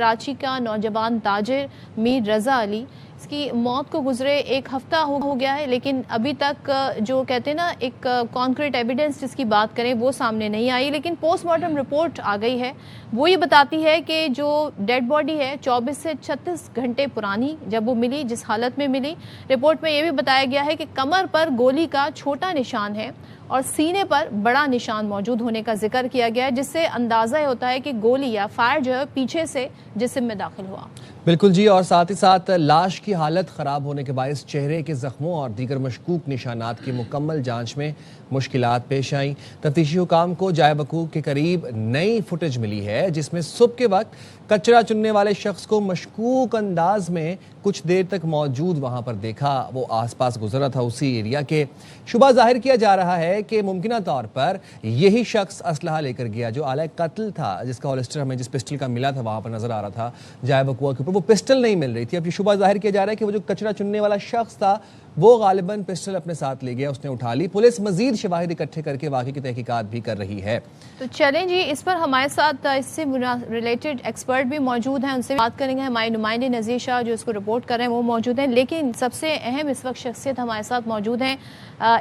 कराची का नौजवान ताजिर मीर रज़ा अली, इसकी मौत को गुजरे 1 हफ्ता हो गया है, लेकिन अभी तक जो कहते हैं ना एक कॉन्क्रीट एविडेंस जिसकी बात करें वो सामने नहीं आई। लेकिन पोस्टमार्टम रिपोर्ट आ गई है, वो ये बताती है कि जो डेड बॉडी है 24 से 36 घंटे पुरानी जब वो मिली, जिस हालत में मिली, रिपोर्ट में ये भी बताया गया है कि कमर पर गोली का छोटा निशान है और सीने पर बड़ा निशान मौजूद होने का जिक्र किया गया है, जिससे अंदाज़ा होता है कि गोली या फायर जो है पीछे से जिस्म में दाखिल हुआ। बिल्कुल जी, और साथ ही साथ लाश की हालत ख़राब होने के बायस चेहरे के ज़ख्मों और दीगर मशकूक निशानात की मुकम्मल जांच में मुश्किलात पेश आईं। तफ्तीशी हुकाम को जाए वकूअ के करीब नई फुटेज मिली है, जिसमें सुबह के वक्त कचरा चुनने वाले शख्स को मशकूक अंदाज में कुछ देर तक मौजूद वहां पर देखा। वो आसपास गुजरा था उसी एरिया के। शुबा जाहिर किया जा रहा है कि मुमकिन तौर पर यही शख्स असलहा लेकर गया जो आला कत्ल था, जिसका होलिस्टर हमें जिस पिस्टल का मिला था वहां पर नजर आ रहा था जाए वकूअ के ऊपर, वो पिस्टल नहीं मिल रही थी। अब ये शुबा जाहिर किया जा रहा है कि वो जो कचरा चुनने वाला शख्स था वो गालिबन पिस्टल अपने साथ ले गया, उसने उठा ली। पुलिस मजीद शवाहिद इकट्ठे करके वाक़े की तहकीकात भी कर रही है। तो चलें जी, इस पर हमारे साथ इससे रिलेटेड एक्सपर्ट भी मौजूद हैं, उनसे बात करेंगे। हमारे नुमाइंदे नज़ीर शाह जो इसको रिपोर्ट कर रहे हैं वो मौजूद हैं, लेकिन सबसे अहम इस वक्त शख्सियत हमारे साथ मौजूद हैं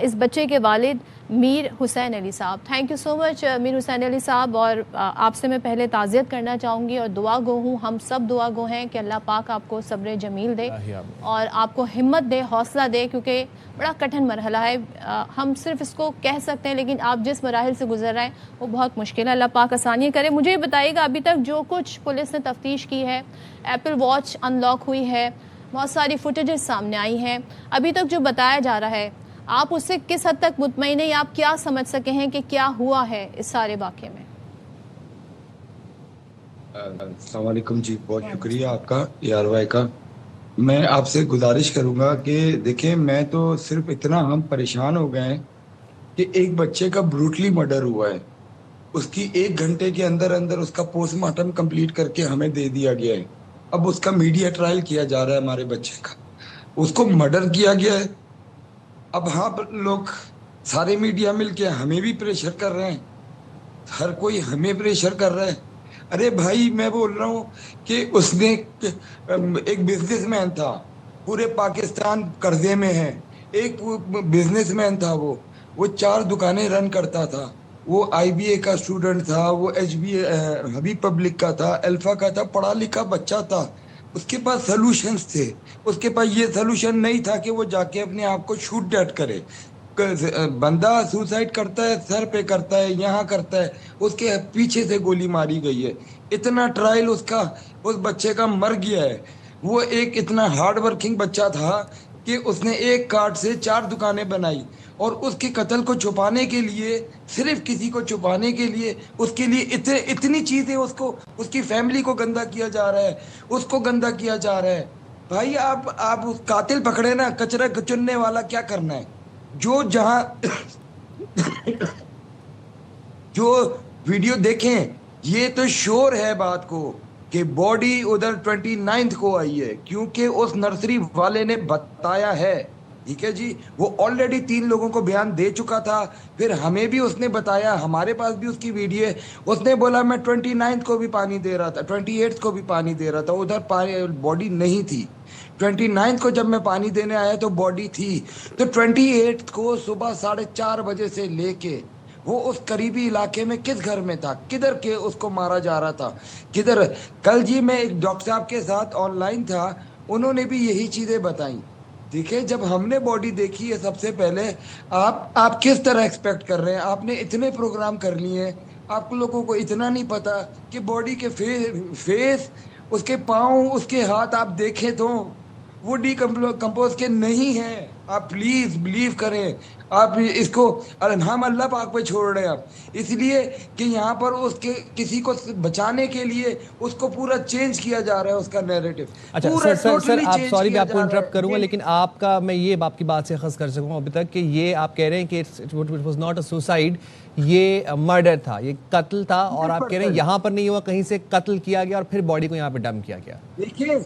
इस बच्चे के वालिद मीर हुसैन अली साहब। Thank you so much Mir Hussain Ali साहब, और आपसे मैं पहले ताज़ियत करना चाहूँगी और दुआ गो हूँ, हम सब दुआ गो हैं कि अल्लाह पाक आपको सब्र जमील दे और आपको हिम्मत दे, हौसला दे, क्योंकि बड़ा कठिन मरहला है। हम सिर्फ इसको कह सकते हैं, लेकिन आप जिस मराहिल से गुजर रहे हैं वो बहुत मुश्किल है। अल्लाह पाक आसानी करे। मुझे ये बताइएगा, अभी तक जो कुछ पुलिस ने तफ्तीश की है, एप्पल वॉच अनलॉक हुई है, बहुत सारी फुटेजेस सामने आई हैं, अभी तक जो बताया जा रहा है, आप उससे किस हद तक मुतमईन हैं, आप क्या समझ सके हैं कि क्या हुआ है इस सारे वाक़े में? अस्सलाम वालेकुम जी, बहुत शुक्रिया आपका यार भाई का। मैं आपसे गुजारिश करूंगा कि देखिए, मैं तो सिर्फ इतना हम परेशान हो गए हैं कि एक बच्चे का ब्रूटली मर्डर हुआ है, उसकी 1 घंटे के अंदर अंदर उसका पोस्टमार्टम कंप्लीट करके हमें दे दिया गया है। अब उसका मीडिया ट्रायल किया जा रहा है हमारे बच्चे का, उसको मर्डर किया गया है। अब हाँ, लोग सारे मीडिया मिलके हमें भी प्रेशर कर रहे हैं, हर कोई हमें प्रेशर कर रहा है। अरे भाई, मैं बोल रहा हूँ कि उसने एक बिजनेसमैन था, पूरे पाकिस्तान कर्जे में है, एक बिजनेसमैन था, वो 4 दुकानें रन करता था, वो IBA का स्टूडेंट था, वो HBA हबीब पब्लिक का था, अल्फा का था, पढ़ा लिखा बच्चा था, उसके पास सॉल्यूशंस थे। उसके पास ये सॉल्यूशन नहीं था कि वो जाके अपने आप को शूट डेड करे। बंदा सुसाइड करता है, सर पे करता है, यहाँ करता है, उसके पीछे से गोली मारी गई है। इतना ट्रायल उसका, उस बच्चे का मर गया है। वो एक इतना हार्ड वर्किंग बच्चा था कि उसने एक कार्ड से 4 दुकानें बनाई, और उसके कत्ल को छुपाने के लिए, सिर्फ किसी को छुपाने के लिए, उसके लिए इतनी चीजें, उसको, उसकी फैमिली को गंदा किया जा रहा है, उसको गंदा किया जा रहा है। भाई, आप उस कातिल पकड़े ना, कचरा चुनने वाला क्या करना है? जो जहां जो वीडियो देखें, ये तो श्योर है बात को कि बॉडी उधर 29 को आई है, क्योंकि उस नर्सरी वाले ने बताया है। ठीक है जी, वो ऑलरेडी 3 लोगों को बयान दे चुका था, फिर हमें भी उसने बताया, हमारे पास भी उसकी वीडियो है। उसने बोला मैं 29 को भी पानी दे रहा था, 28 को भी पानी दे रहा था, उधर पानी बॉडी नहीं थी। 29 को जब मैं पानी देने आया तो बॉडी थी। तो 28 को सुबह 4:30 बजे से लेके वो उस करीबी इलाके में किस घर में था, किधर के उसको मारा जा रहा था, किधर। कल जी मैं एक डॉक्टर साहब के साथ ऑनलाइन था, उन्होंने भी यही चीजें बताई। देखिए, जब हमने बॉडी देखी है, सबसे पहले आप किस तरह एक्सपेक्ट कर रहे हैं? आपने इतने प्रोग्राम कर लिए, आप लोगों को इतना नहीं पता कि बॉडी के फेस, उसके पाँव, उसके हाथ आप देखें तो वो कंपोज के नहीं है। आप प्लीज बिलीव करें, आप इसको, अरे हम अल्लाह पाक पे छोड़ रहे हैं आप, इसलिए कि यहाँ पर उसके किसी को बचाने के लिए उसको पूरा चेंज किया जा रहा है, उसका नैरेटिव। अच्छा सर आप सॉरी, मैं आपको इंटरप्ट करूंगा, लेकिन आपका, मैं ये आपकी बात से अखज़ कर सकूँ अभी तक कि ये आप कह रहे हैं कि it was not a suicide, ये मर्डर था, ये कत्ल था, और आप कह रहे हैं यहाँ पर नहीं हुआ, कहीं से कत्ल किया गया और फिर बॉडी को यहाँ पे डंप किया गया। देखिए,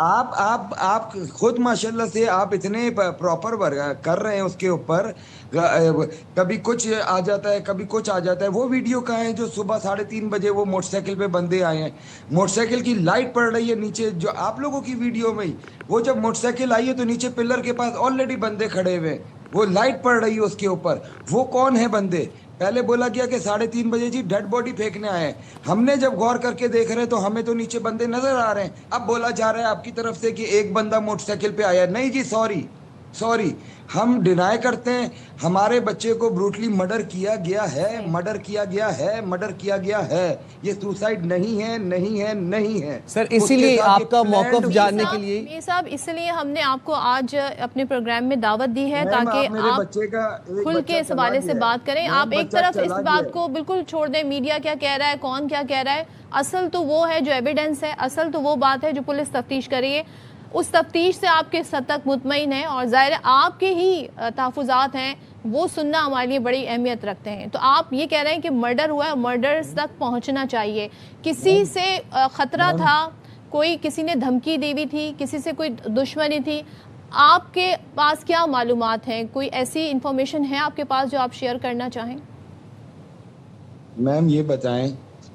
आप खुद माशाल्लाह से आप इतने प्रॉपर वर्क कर रहे हैं उसके ऊपर। कभी कुछ आ जाता है, कभी कुछ आ जाता है। वो वीडियो कहाँ है जो सुबह 3:30 बजे वो मोटरसाइकिल पे बंदे आए हैं, मोटरसाइकिल की लाइट पड़ रही है नीचे, जो आप लोगों की वीडियो में ही वो जब मोटरसाइकिल आई है तो नीचे पिलर के पास ऑलरेडी बंदे खड़े हुए हैं, वो लाइट पड़ रही है उसके ऊपर। वो कौन है बंदे? पहले बोला गया कि 3:30 बजे जी डेड बॉडी फेंकने आए हैं। हमने जब गौर करके देख रहे हैं तो हमें तो नीचे बंदे नजर आ रहे हैं। अब बोला जा रहा है आपकी तरफ से कि एक बंदा मोटरसाइकिल पे आया। नहीं जी, सॉरी सॉरी, हम डिनाई करते हैं। हमारे बच्चे को ब्रूटली मर्डर किया गया है, मर्डर किया गया है, मर्डर किया गया है। ये सुसाइड नहीं है, नहीं है, नहीं है सर। इसीलिए आपका मौकफ जानने के लिए मीर साहब, इसलिए हमने आपको आज अपने प्रोग्राम में दावत दी है ताकि आप खुल के इस हवाले से बात करें। आप एक तरफ इस बात को बिल्कुल छोड़ दें, मीडिया क्या कह रहा है, कौन क्या कह रहा है। असल तो वो है जो एविडेंस है, असल तो वो बात है जो पुलिस तफ्तीश कर रही है। उस तफ्तीश से आपके हद तक मुतमईन है और ज़ाहिर है आपके ही तहफ़्फ़ुज़ात हैं, वो सुनना हमारे लिए बड़ी अहमियत रखते हैं। तो आप ये कह रहे हैं कि मर्डर हुआ है, मर्डर्स तक पहुंचना चाहिए। किसी से ख़तरा था, कोई किसी ने धमकी दी हुई थी, किसी से कोई दुश्मनी थी, आपके पास क्या मालूमात हैं? कोई ऐसी इंफॉर्मेशन है आपके पास जो आप शेयर करना चाहें? मैम ये बताएं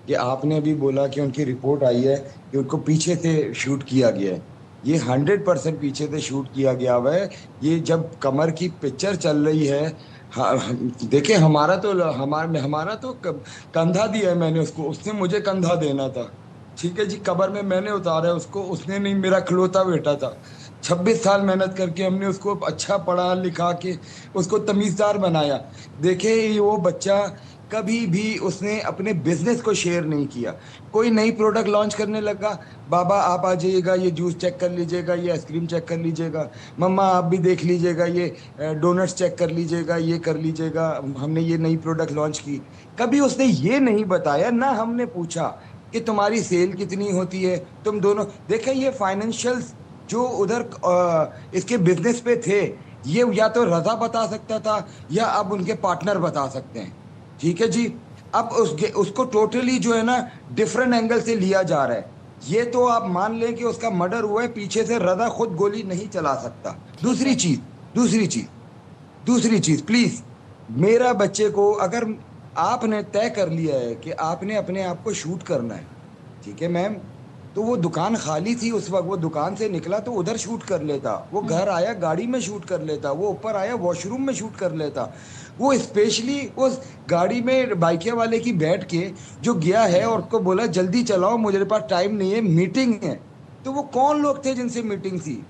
कि आपने अभी बोला कि उनकी रिपोर्ट आई है कि उनको पीछे से शूट किया गया है। ये 100% पीछे से शूट किया गया हुआ है। ये जब कमर की पिक्चर चल रही है, देखिए हमारा तो कंधा दिया है मैंने उसको, उसने मुझे कंधा देना था। ठीक है जी, कबर में मैंने उतारा है उसको, उसने नहीं, मेरा खिलौता बेटा था। 26 साल मेहनत करके हमने उसको अच्छा पढ़ा लिखा के उसको तमीज़दार बनाया। देखिए वो बच्चा कभी भी उसने अपने बिजनेस को शेयर नहीं किया। कोई नई प्रोडक्ट लॉन्च करने लगा, बाबा आप आ जाइएगा, ये जूस चेक कर लीजिएगा, ये आइसक्रीम चेक कर लीजिएगा, मम्मा आप भी देख लीजिएगा, ये डोनट्स चेक कर लीजिएगा, ये कर लीजिएगा, हमने ये नई प्रोडक्ट लॉन्च की। कभी उसने ये नहीं बताया, ना हमने पूछा कि तुम्हारी सेल कितनी होती है, तुम दोनों देखें। ये फाइनेंशियल जो उधर इसके बिजनेस पे थे, ये या तो रजा बता सकता था या अब उनके पार्टनर बता सकते हैं। ठीक है जी, अब उसको टोटली जो है ना डिफरेंट एंगल से लिया जा रहा है। ये तो आप मान लें कि उसका मर्डर हुआ है, पीछे से रजा खुद गोली नहीं चला सकता। दूसरी चीज प्लीज, मेरा बच्चे को अगर आपने तय कर लिया है कि आपने अपने आप को शूट करना है, ठीक है मैम, तो वो दुकान खाली थी उस वक्त, वो दुकान से निकला तो उधर शूट कर लेता, वो घर आया गाड़ी में शूट कर लेता, वो ऊपर आया वॉशरूम में शूट कर लेता। वो स्पेशली उस गाड़ी में बाइके वाले की बैठ के जो गया है और उसको बोला जल्दी चलाओ मुझे पास टाइम नहीं है, मीटिंग है। तो वो कौन लोग थे जिनसे मीटिंग थी?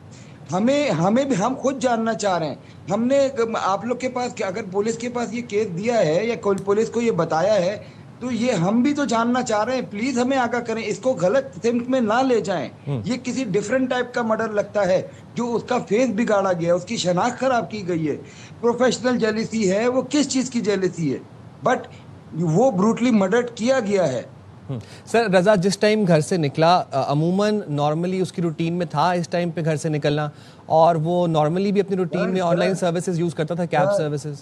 हमें भी, हम खुद जानना चाह रहे हैं। हमने आप लोग के पास, अगर पुलिस के पास ये केस दिया है या कोई पुलिस को ये बताया है, तो ये हम भी तो जानना चाह रहे हैं। प्लीज हमें आगाह करें, इसको गलत थिंक में ना ले जाएं। ये किसी डिफरेंट टाइप का मर्डर लगता है, जो उसका फेस बिगाड़ा गया, उसकी शनाख्त खराब की गई है, प्रोफेशनल जेलिसी है, वो किस चीज की जेलिसी है, बट वो ब्रूटली मर्डर किया गया है। सर, रजा जिस टाइम घर से निकला, अमूमन नॉर्मली उसकी रूटीन में था इस टाइम पे घर से निकलना, और वो नॉर्मली भी अपनी रूटीन में ऑनलाइन सर्विसेज यूज करता था, कैब सर्विसेज?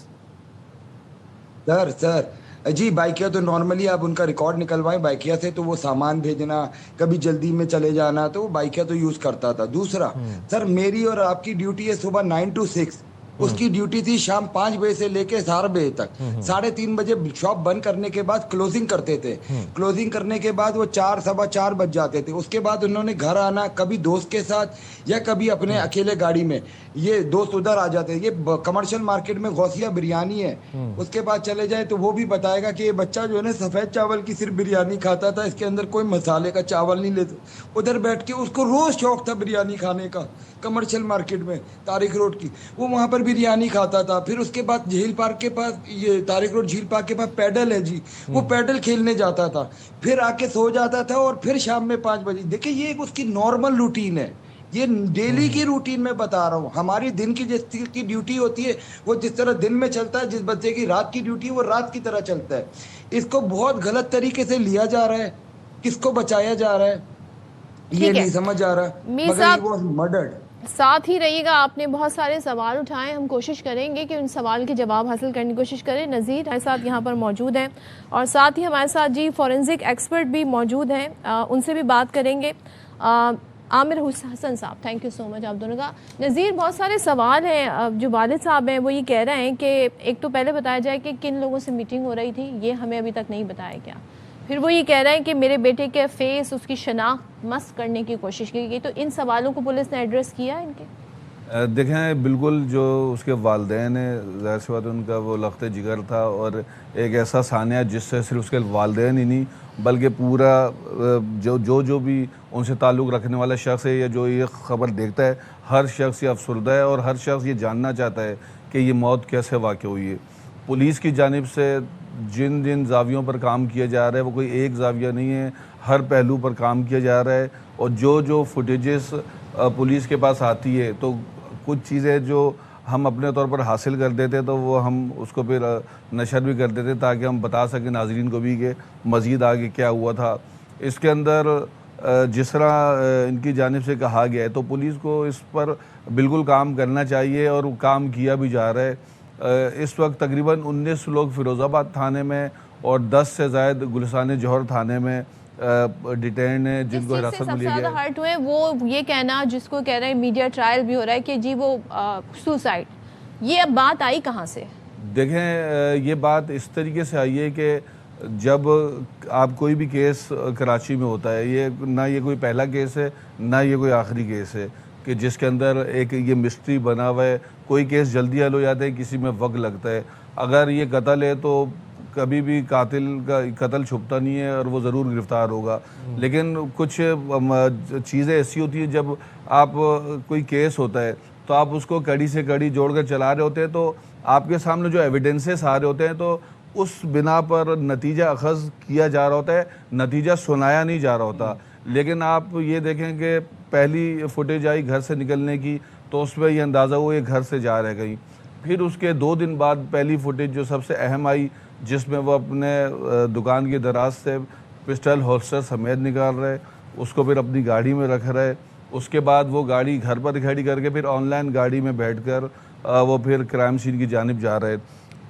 सर जी, बाइकिया तो नॉर्मली आप उनका रिकॉर्ड निकलवाएं बाइकिया से, तो वो सामान भेजना, कभी जल्दी में चले जाना, तो वो बाइकिया तो यूज करता था। दूसरा सर, मेरी और आपकी ड्यूटी है सुबह 9 to 6, उसकी ड्यूटी थी शाम 5 बजे से लेके 4 बजे तक। 3:30 बजे शॉप बंद करने के बाद क्लोजिंग करते थे। क्लोजिंग करने के बाद वो 4, 4:15 बज जाते थे। उसके बाद उन्होंने घर आना, कभी दोस्त के साथ या कभी अपने अकेले गाड़ी में, ये दोस्त उधर आ जाते। ये कमर्शियल मार्केट में गौसिया बिरयानी है, उसके बाद चले जाए तो वो भी बताएगा कि ये बच्चा जो है ना सफेद चावल की सिर्फ बिरयानी खाता था, इसके अंदर कोई मसाले का चावल नहीं लेते। उधर बैठ के उसको रोज शौक था बिरयानी खाने का, कमर्शियल मार्केट में तारिक रोड की, वो वहां पर बिरयानी खाता था। फिर उसके बाद झील पार्क के पास, ये तारिक रोड झील पार्क के पास पैडल है जी, वो पैडल खेलने जाता था, फिर आके सो जाता था और फिर शाम में 5 बजे। देखिए ये उसकी नॉर्मल रूटीन है, ये डेली की रूटीन में बता रहा हूँ। हमारी दिन की जिस की ड्यूटी होती है वो जिस तरह दिन में चलता है, जिस बच्चे की रात की ड्यूटी है वो रात की तरह चलता है। इसको बहुत गलत तरीके से लिया जा रहा है, किसको बचाया जा रहा है ये नहीं समझ आ रहा, मगर ये वो मर्डर्ड। साथ ही रहिएगा, आपने बहुत सारे सवाल उठाए, हम कोशिश करेंगे कि उन सवाल के जवाब हासिल करने की कोशिश करें। नज़ीर हमारे साथ यहाँ पर मौजूद हैं और साथ ही हमारे साथ जी फॉरेंसिक एक्सपर्ट भी मौजूद हैं, उनसे भी बात करेंगे। आमिर हसन साहब, थैंक यू सो मच आप दोनों का। नज़ीर, बहुत सारे सवाल हैं। जो वालिद साहब हैं वो ये कह रहे हैं कि एक तो पहले बताया जाए कि किन लोगों से मीटिंग हो रही थी, ये हमें अभी तक नहीं बताया गया। फिर वो ये कह रहे हैं कि मेरे बेटे के फेस, उसकी शनाख्त मस्त करने की कोशिश की गई। तो इन सवालों को पुलिस ने एड्रेस किया इनके? देखें, बिल्कुल जो उसके वालिदैन हैं, ज़ाहिर सी बात है उनका वो लख्त जिगर था और एक ऐसा सानिया जिससे सिर्फ उसके वालिदैन ही नहीं बल्कि पूरा जो भी उनसे ताल्लुक़ रखने वाला शख्स है या जो ये ख़बर देखता है, हर शख्स ये अफसरदा है और हर शख्स ये जानना चाहता है कि ये मौत कैसे वाक़ हुई है। पुलिस की जानिब से जिन जिन जावियों पर काम किया जा रहा है वो कोई एक जाविया नहीं है, हर पहलू पर काम किया जा रहा है। और जो फुटेजेस पुलिस के पास आती है तो कुछ चीज़ें जो हम अपने तौर पर हासिल कर देते तो वो हम उसको फिर नशर भी कर देते ताकि हम बता सकें नाज़रीन को भी कि मज़ीद आगे क्या हुआ था। इसके अंदर जिस तरह इनकी जानिब से कहा गया है तो पुलिस को इस पर बिल्कुल काम करना चाहिए और वो काम किया भी जा रहा है। इस वक्त तकरीबन 19 लोग फ़िरोज़ाबाद थाने में और 10 से ज़ायद गुलिस्तान जौहर थाने में डिटेन है जिनको हिरासत में लिया गया है। हर्ट हुए वो ये कहना जिसको कह रहे हैं मीडिया ट्रायल भी हो रहा है कि जी वो सुसाइड, ये अब बात आई कहाँ से? देखें, ये बात इस तरीके से आई है कि जब आप कोई भी केस कराची में होता है, ये ना ये कोई पहला केस है ना ये कोई आखिरी केस है कि जिसके अंदर एक ये मिस्ट्री बना हुआ है। कोई केस जल्दी हल हो जाता है, किसी में वक्त लगता है। अगर ये कत्ल है तो कभी भी कातिल का कत्ल छुपता नहीं है और वो ज़रूर गिरफ़्तार होगा। लेकिन कुछ चीज़ें ऐसी होती हैं जब आप कोई केस होता है तो आप उसको कड़ी से कड़ी जोड़कर चला रहे होते हैं तो आपके सामने जो एविडेंसेस आ रहे होते हैं तो उस बिना पर नतीजा अखज़ किया जा रहा होता है, नतीजा सुनाया नहीं जा रहा होता। लेकिन आप ये देखें कि पहली फुटेज आई घर से निकलने की तो उसमें ये अंदाज़ा हुआ ये घर से जा रहे कहीं। फिर उसके 2 दिन बाद पहली फुटेज जो सबसे अहम आई जिसमें वो अपने दुकान के दराज से पिस्टल होल्स्टर समेत निकाल रहे, उसको फिर अपनी गाड़ी में रख रहे। उसके बाद वो गाड़ी घर पर खड़ी करके फिर ऑनलाइन गाड़ी में बैठकर वो फिर क्राइम सीन की जानिब जा रहे।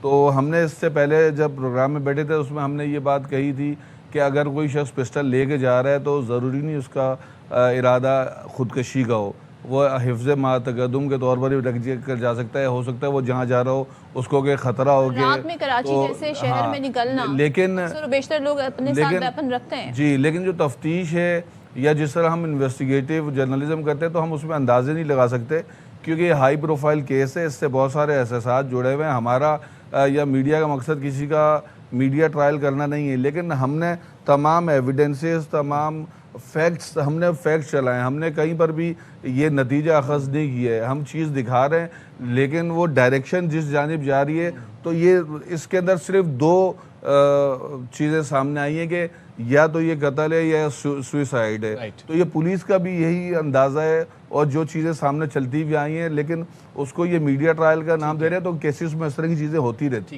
तो हमने इससे पहले जब प्रोग्राम में बैठे थे उसमें हमने ये बात कही थी कि अगर कोई शख्स पिस्टल लेके जा रहा है तो ज़रूरी नहीं उसका इरादा ख़ुदकशी का हो, वो हिफ्ज़ मातकदुम के तौर पर ही रख कर जा सकता है। हो सकता है वो जहाँ जा रहा हो उसको के ख़तरा हो गया रात में कराची तो, जैसे शहर में निकलना, लेकिन बेशतर लोग अपने साथ वेपन रखते हैं जी। लेकिन जो तफ्तीश है या जिस तरह हम इन्वेस्टिगेटिव जर्नलिज्म करते हैं तो हम उसमें अंदाजे नहीं लगा सकते क्योंकि ये हाई प्रोफाइल केस है, इससे बहुत सारे एहसास जुड़े हुए हैं। हमारा या मीडिया का मकसद किसी का मीडिया ट्रायल करना नहीं है, लेकिन हमने तमाम एविडेंसेस, तमाम फैक्ट्स, हमने फैक्ट्स चलाए। हमने कहीं पर भी ये नतीजा अखज़ नहीं किया है। हम चीज़ दिखा रहे हैं लेकिन वो डायरेक्शन जिस जानिब जा रही है तो ये इसके अंदर सिर्फ 2 चीज़ें सामने आई हैं कि या तो ये कत्ल है या सुसाइड है। तो ये पुलिस का भी यही अंदाज़ा है और जो चीज़ें सामने चलती भी आई हैं लेकिन उसको ये मीडिया ट्रायल का नाम दे रहे हैं तो केसेस में इस तरह की चीज़ें होती रहती।